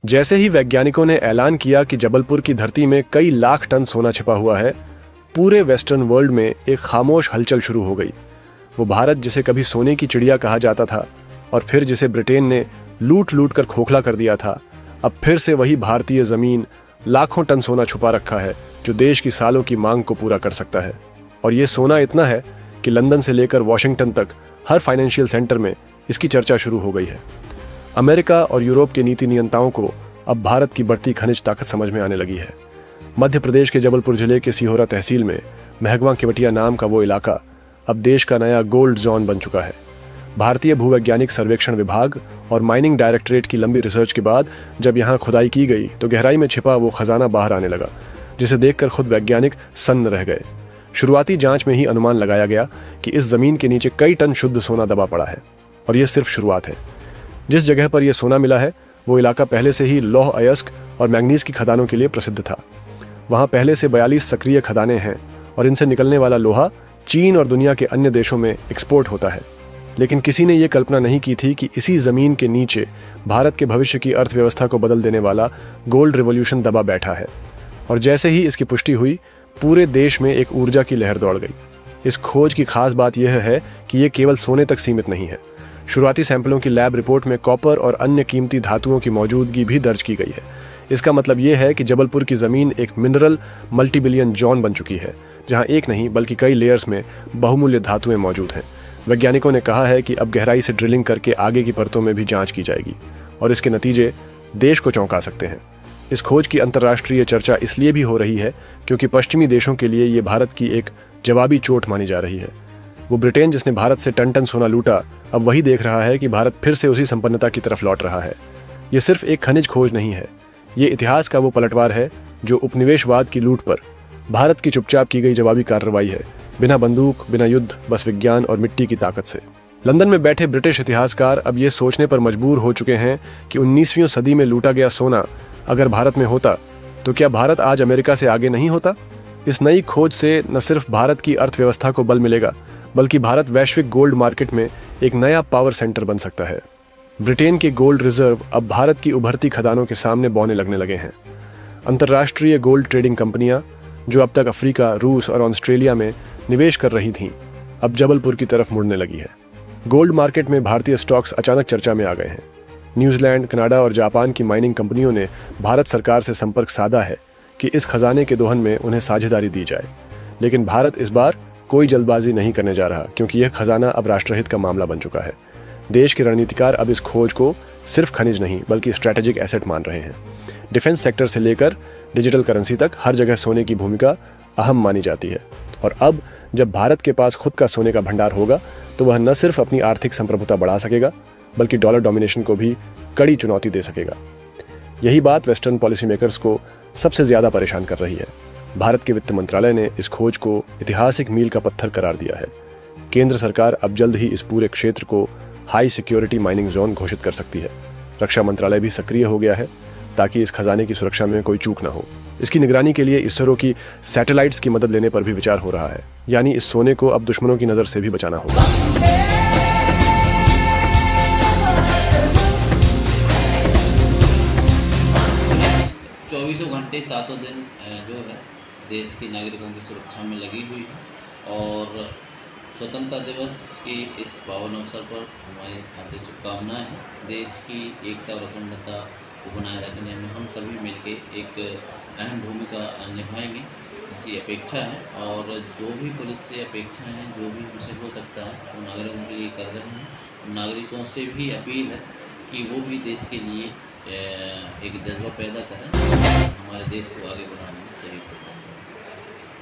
जैसे ही वैज्ञानिकों ने ऐलान किया कि जबलपुर की धरती में कई लाख टन सोना छिपा हुआ है, पूरे वेस्टर्न वर्ल्ड में एक खामोश हलचल शुरू हो गई। वो भारत, जिसे कभी सोने की चिड़िया कहा जाता था और फिर जिसे ब्रिटेन ने लूट लूट कर खोखला कर दिया था, अब फिर से वही भारतीय जमीन लाखों टन सोना छुपा रखा है जो देश की सालों की मांग को पूरा कर सकता है। और ये सोना इतना है कि लंदन से लेकर वॉशिंगटन तक हर फाइनेंशियल सेंटर में इसकी चर्चा शुरू हो गई है। अमेरिका और यूरोप के नीति नियंताओं को अब भारत की बढ़ती खनिज ताकत समझ में आने लगी है। मध्य प्रदेश के जबलपुर जिले के सिहोरा तहसील में महगवा केवटिया नाम का वो इलाका अब देश का नया गोल्ड जोन बन चुका है। भारतीय भूवैज्ञानिक सर्वेक्षण विभाग और माइनिंग डायरेक्टरेट की लंबी रिसर्च के बाद जब यहाँ खुदाई की गई तो गहराई में छिपा वो खजाना बाहर आने लगा, जिसे देखकर खुद वैज्ञानिक सन्न रह गए। शुरुआती जांच में ही अनुमान लगाया गया कि इस जमीन के नीचे कई टन शुद्ध सोना दबा पड़ा है, और ये सिर्फ शुरुआत है। जिस जगह पर यह सोना मिला है वो इलाका पहले से ही लौह अयस्क और मैंगनीज की खदानों के लिए प्रसिद्ध था। वहाँ पहले से 42 सक्रिय खदानें हैं और इनसे निकलने वाला लोहा चीन और दुनिया के अन्य देशों में एक्सपोर्ट होता है। लेकिन किसी ने यह कल्पना नहीं की थी कि इसी जमीन के नीचे भारत के भविष्य की अर्थव्यवस्था को बदल देने वाला गोल्ड रिवॉल्यूशन दबा बैठा है। और जैसे ही इसकी पुष्टि हुई, पूरे देश में एक ऊर्जा की लहर दौड़ गई। इस खोज की खास बात यह है कि यह केवल सोने तक सीमित नहीं है। शुरुआती सैंपलों की लैब रिपोर्ट में कॉपर और अन्य कीमती धातुओं की मौजूदगी भी दर्ज की गई है। इसका मतलब यह है कि जबलपुर की जमीन एक मिनरल मल्टीबिलियन जोन बन चुकी है, जहां एक नहीं बल्कि कई लेयर्स में बहुमूल्य धातुएं मौजूद हैं। वैज्ञानिकों ने कहा है कि अब गहराई से ड्रिलिंग करके आगे की परतों में भी जांच की जाएगी और इसके नतीजे देश को चौंका सकते हैं। इस खोज की अंतर्राष्ट्रीय चर्चा इसलिए भी हो रही है क्योंकि पश्चिमी देशों के लिए ये भारत की एक जवाबी चोट मानी जा रही है। वो ब्रिटेन, जिसने भारत से टन टन सोना लूटा, अब वही देख रहा है कि भारत फिर से उसी संपन्नता की तरफ लौट रहा है। ये सिर्फ एक खनिज खोज नहीं है, ये इतिहास का वो पलटवार है जो उपनिवेशवाद की लूट पर भारत की चुपचाप की गई जवाबी कार्रवाई है, बिना बंदूक, बिना युद्ध, बस विज्ञान और मिट्टी की ताकत से। लंदन में बैठे ब्रिटिश इतिहासकार अब ये सोचने पर मजबूर हो चुके हैं कि 19वीं सदी में लूटा गया सोना अगर भारत में होता तो क्या भारत आज अमेरिका से आगे नहीं होता। इस नई खोज से न सिर्फ भारत की अर्थव्यवस्था को बल मिलेगा, बल्कि भारत वैश्विक गोल्ड मार्केट में एक नया पावर सेंटर बन सकता है। ब्रिटेन के गोल्ड रिजर्व अब भारत की उभरती खदानों के सामने बौने लगने लगे हैं। अंतर्राष्ट्रीय गोल्ड ट्रेडिंग कंपनियां, जो अब तक अफ्रीका, रूस और ऑस्ट्रेलिया में निवेश कर रही थीं, अब जबलपुर की तरफ मुड़ने लगी है। गोल्ड मार्केट में भारतीय स्टॉक्स अचानक चर्चा में आ गए हैं। न्यूजीलैंड, कनाडा और जापान की माइनिंग कंपनियों ने भारत सरकार से संपर्क साधा है कि इस खजाने के दोहन में उन्हें साझेदारी दी जाए। लेकिन भारत इस बार कोई जल्दबाजी नहीं करने जा रहा, क्योंकि यह खजाना अब राष्ट्रहित का मामला बन चुका है। देश के रणनीतिकार अब इस खोज को सिर्फ खनिज नहीं बल्कि स्ट्रैटेजिक एसेट मान रहे हैं। डिफेंस सेक्टर से लेकर डिजिटल करेंसी तक हर जगह सोने की भूमिका अहम मानी जाती है। और अब जब भारत के पास खुद का सोने का भंडार होगा तो वह न सिर्फ अपनी आर्थिक संप्रभुता बढ़ा सकेगा, बल्कि डॉलर डोमिनेशन को भी कड़ी चुनौती दे सकेगा। यही बात वेस्टर्न पॉलिसी मेकर्स को सबसे ज्यादा परेशान कर रही है। भारत के वित्त मंत्रालय ने इस खोज को ऐतिहासिक मील का पत्थर करार दिया है। केंद्र सरकार अब जल्द ही इस पूरे क्षेत्र को हाई सिक्योरिटी माइनिंग जोन घोषित कर सकती है। रक्षा मंत्रालय भी सक्रिय हो गया है ताकि इस खजाने की सुरक्षा में कोई चूक न हो। इसकी निगरानी के लिए इसरो की सैटेलाइट्स की मदद लेने पर भी विचार हो रहा है। यानी इस सोने को अब दुश्मनों की नजर से भी बचाना होगा। 24 घंटे 7 दिन जो है देश के नागरिकों की सुरक्षा में लगी हुई है। और स्वतंत्रता दिवस के इस पावन अवसर पर हमारी हार्दिक शुभकामनाएं हैं। देश की एकता और अखंडता को बनाए रखने में हम सभी मिलकर एक अहम भूमिका निभाएंगे, ऐसी अपेक्षा है। और जो भी पुलिस से अपेक्षा है, जो भी हमसे हो सकता है, वो नागरिकों के लिए कर रहे हैं। नागरिकों से भी अपील है कि वो भी देश के लिए एक जज्बा पैदा करें, हमारे देश को आगे बढ़ाने में सहयोग करें।